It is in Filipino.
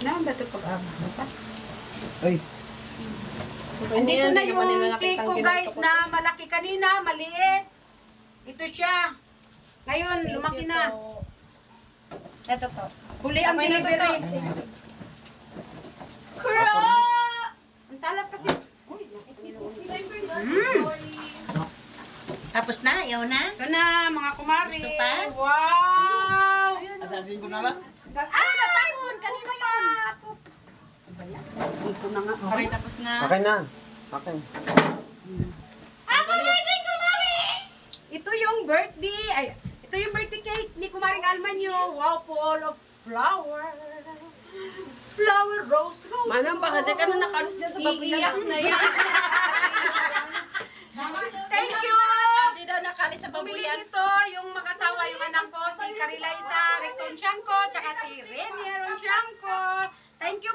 Naman ba ito pag-ama? Ay, Andito na yung cake ko guys na malaki kanina, maliit. Ito siya. Ngayon, lumaki na. Ito to. Huli ang delivery. Ang talas kasi. Tapos na, ayaw na. Ito na, mga kumari. Gusto pa? Wow! asasin ko na lang. Natapon! Kanina yun! Ito na nga. Okay, tapos na. Akin na. Akin. Ito yung birthday. Ay, ito yung birthday cake ni Kumaring Almanyo. Wow, full of flower. Flower, rose, rose. Manang baka di ka na nakalis dyan sa babuyan. Iiyak na yan. Thank you! Hindi daw nakalis sa Bumili babuyan. ito yung mag-asawa, yung anak ko, si Carilaisa Retoncianco, tsaka si Renier Roncianco. Thank you,